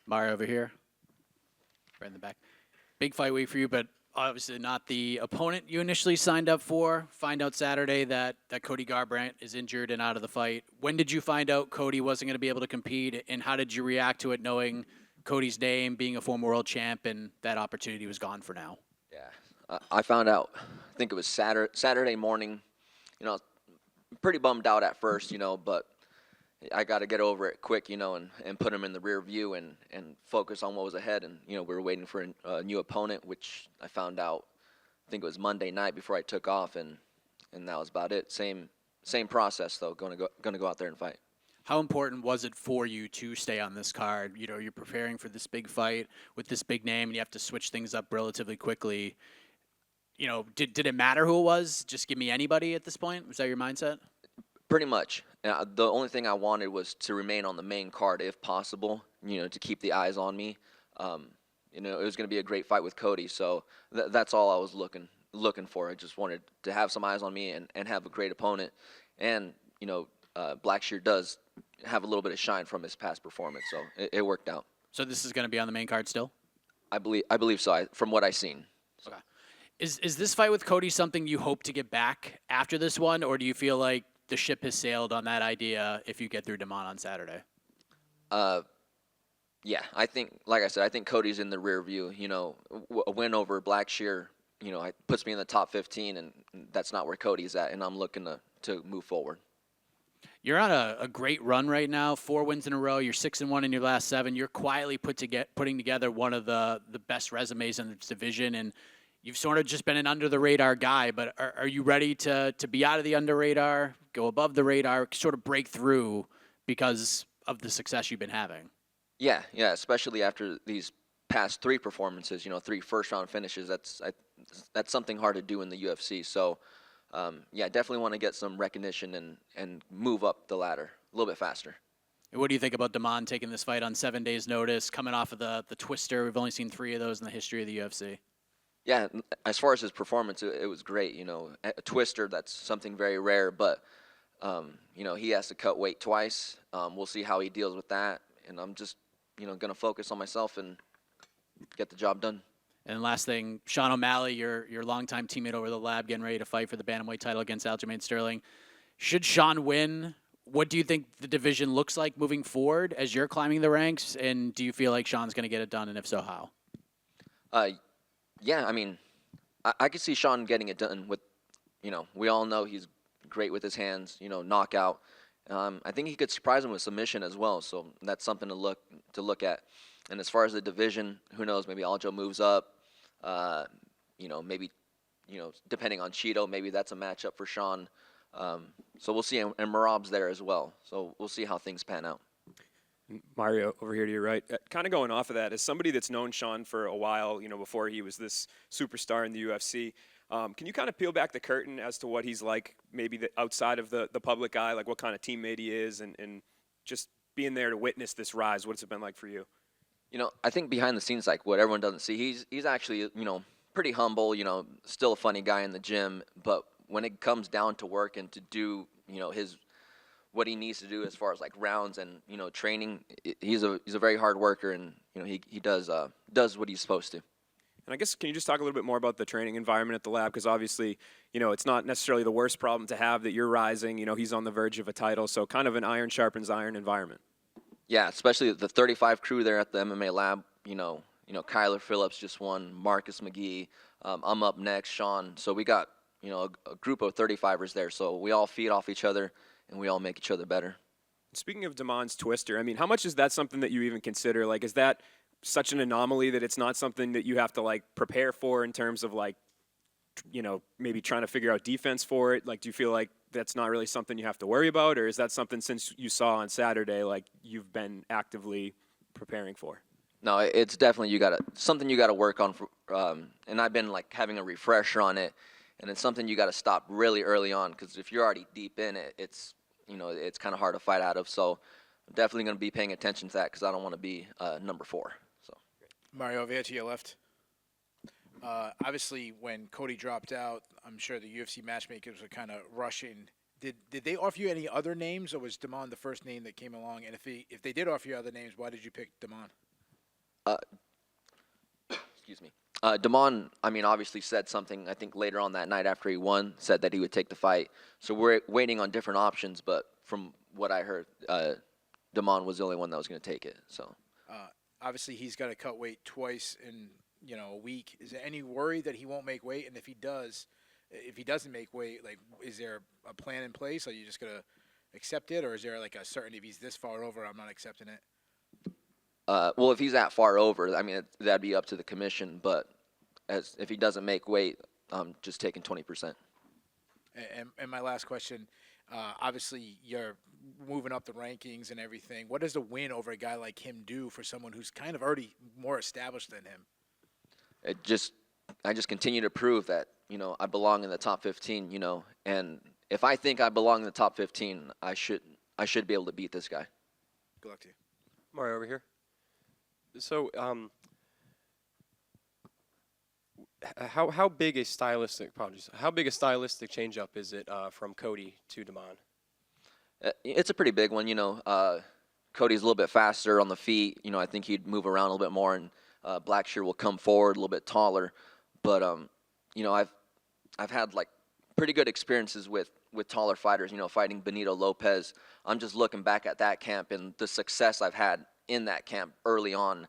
Mario over here, right in the back. Big fight week for you, but obviously not the opponent you initially signed up for. Find out Saturday that Cody Garbrandt is injured and out of the fight. When did you find out Cody wasn't going to be able to compete, and how did you react to it knowing Cody's name, being a former world champ, and that opportunity was gone for now? Yeah, I found out, I think it was Saturday morning. Pretty bummed out at first, but I got to get over it quick, and put him in the rear view and focus on what was ahead. And, we were waiting for a new opponent, which I found out, I think it was Monday night before I took off, and that was about it. Same process, though, going to go out there and fight. How important was it for you to stay on this card? You're preparing for this big fight with this big name, and you have to switch things up relatively quickly. Did it matter who it was? Just give me anybody at this point? Was that your mindset? Pretty much. The only thing I wanted was to remain on the main card if possible, to keep the eyes on me. It was going to be a great fight with Cody, so that's all I was looking for. I just wanted to have some eyes on me and have a great opponent. And, Blackshear does have a little bit of shine from his past performance, so it worked out. So this is going to be on the main card still? I believe so, from what I've seen. So. Okay. Is this fight with Cody something you hope to get back after this one, or do you feel like the ship has sailed on that idea if you get through Damon on Saturday? Yeah, I think, like I said, I think Cody's in the rear view. A win over Blackshear, puts me in the top 15, and that's not where Cody's at, and I'm looking to move forward. You're on a great run right now, 4 wins in a row. You're 6-1 in your last 7. You're quietly putting together one of the best resumes in this division, and you've sort of just been an under-the-radar guy, but are you ready to be out of the under-radar, go above the radar, sort of break through because of the success you've been having? Yeah, especially after these past 3 performances, 3 first-round finishes. That's something hard to do in the UFC. So, definitely want to get some recognition and move up the ladder a little bit faster. What do you think about Damon taking this fight on 7 days' notice, coming off of the twister? We've only seen 3 of those in the history of the UFC. Yeah, as far as his performance, it was great. A twister, that's something very rare, but, he has to cut weight twice. We'll see how he deals with that, and I'm just, going to focus on myself and get the job done. And last thing, Sean O'Malley, your longtime teammate over the lab, getting ready to fight for the bantamweight title against Aljamain Sterling. Should Sean win, what do you think the division looks like moving forward as you're climbing the ranks, and do you feel like Sean's going to get it done, and if so, how? Yeah, I mean, I could see Sean getting it done with, we all know he's great with his hands, knockout. I think he could surprise him with submission as well, so that's something to look at. And as far as the division, who knows, maybe Aljo moves up, maybe, depending on Cheeto, maybe that's a matchup for Sean. So we'll see, and Marab's there as well, so we'll see how things pan out. Mario, over here to your right, kind of going off of that, as somebody that's known Sean for a while, before he was this superstar in the UFC, can you kind of peel back the curtain as to what he's like, maybe outside of the public eye, like what kind of teammate he is, and just being there to witness this rise? What's it been like for you? I think behind the scenes, like what everyone doesn't see, he's actually, pretty humble, still a funny guy in the gym, but when it comes down to work and to do, what he needs to do as far as like rounds and training, he's a very hard worker, and he does what he's supposed to. And I guess, can you just talk a little bit more about the training environment at the lab? Because obviously, it's not necessarily the worst problem to have that you're rising. He's on the verge of a title, so kind of an iron sharpens iron environment. Yeah, especially the 35 crew there at the MMA lab. Kyler Phillips just won, Marcus McGee. I'm up next, Sean. So we got a group of 35ers there. So we all feed off each other, and we all make each other better. Speaking of Damon's twister, I mean, how much is that something that you even consider? Like, is that such an anomaly that it's not something that you have to, like, prepare for in terms of, like, maybe trying to figure out defense for it? Like, do you feel like that's not really something you have to worry about? Or is that something, since you saw on Saturday, like, you've been actively preparing for? No, it's definitely something you got to work on. And I've been, like, having a refresher on it. And it's something you got to stop really early on, because if you're already deep in it, it's kind of hard to fight out of. So I'm definitely going to be paying attention to that, because I don't want to be number 4. So Mario, over here to your left. Obviously, when Cody dropped out, I'm sure the UFC matchmakers were kind of rushing. Did they offer you any other names, or was Damon the first name that came along? And if they did offer you other names, why did you pick Damon? Uh, excuse me. Damon, I mean, obviously said something, I think, later on that night after he won, said that he would take the fight. So we're waiting on different options, but from what I heard, Damon was the only one that was going to take it. So Obviously, he's got to cut weight twice in a week. Is there any worry that he won't make weight? And if he doesn't make weight, like, is there a plan in place? Are you just gonna accept it, or is there like a certainty if he's this far over, I'm not accepting it? well, if he's that far over, I mean, that'd be up to the commission. But if he doesn't make weight, I'm just taking 20%. And my last question, obviously you're moving up the rankings and everything. What does a win over a guy like him do for someone who's kind of already more established than him? I just continue to prove that, I belong in the top 15, and if I think I belong in the top 15, I should be able to beat this guy. Good luck to you. Mario, over here. So, how big a stylistic change-up is it from Cody to Damon? It's a pretty big one, Cody's a little bit faster on the feet. I think he'd move around a little bit more, and Blackshear will come forward a little bit taller. But I've had like pretty good experiences with taller fighters. Fighting Benito Lopez. I'm just looking back at that camp and the success I've had in that camp early on.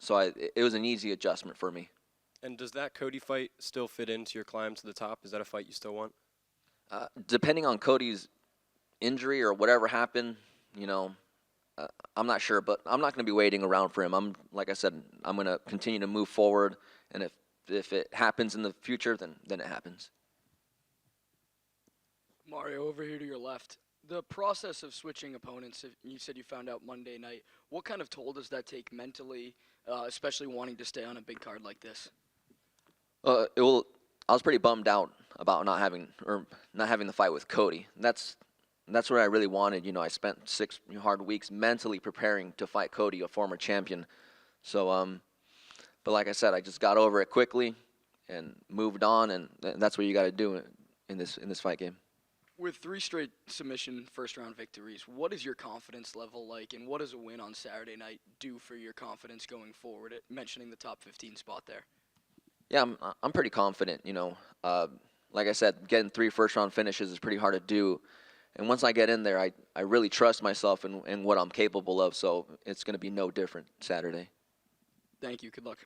So it was an easy adjustment for me. And does that Cody fight still fit into your climb to the top? Is that a fight you still want? Depending on Cody's injury or whatever happened, I'm not sure, but I'm not going to be waiting around for him. Like I said, I'm going to continue to move forward, and if it happens in the future, then it happens. Mario, over here to your left. The process of switching opponents, you said you found out Monday night. What kind of toll does that take mentally, especially wanting to stay on a big card like this? I was pretty bummed out about not having the fight with Cody. That's what I really wanted. I spent 6 hard weeks mentally preparing to fight Cody, a former champion. So, but like I said, I just got over it quickly and moved on, and that's what you got to do in this fight game. With 3 straight submission first-round victories, what is your confidence level like, and what does a win on Saturday night do for your confidence going forward, mentioning the top 15 spot there? Yeah, I'm pretty confident. Like I said, getting 3 first-round finishes is pretty hard to do. And once I get in there, I really trust myself and what I'm capable of, so it's going to be no different Saturday. Thank you. Good luck.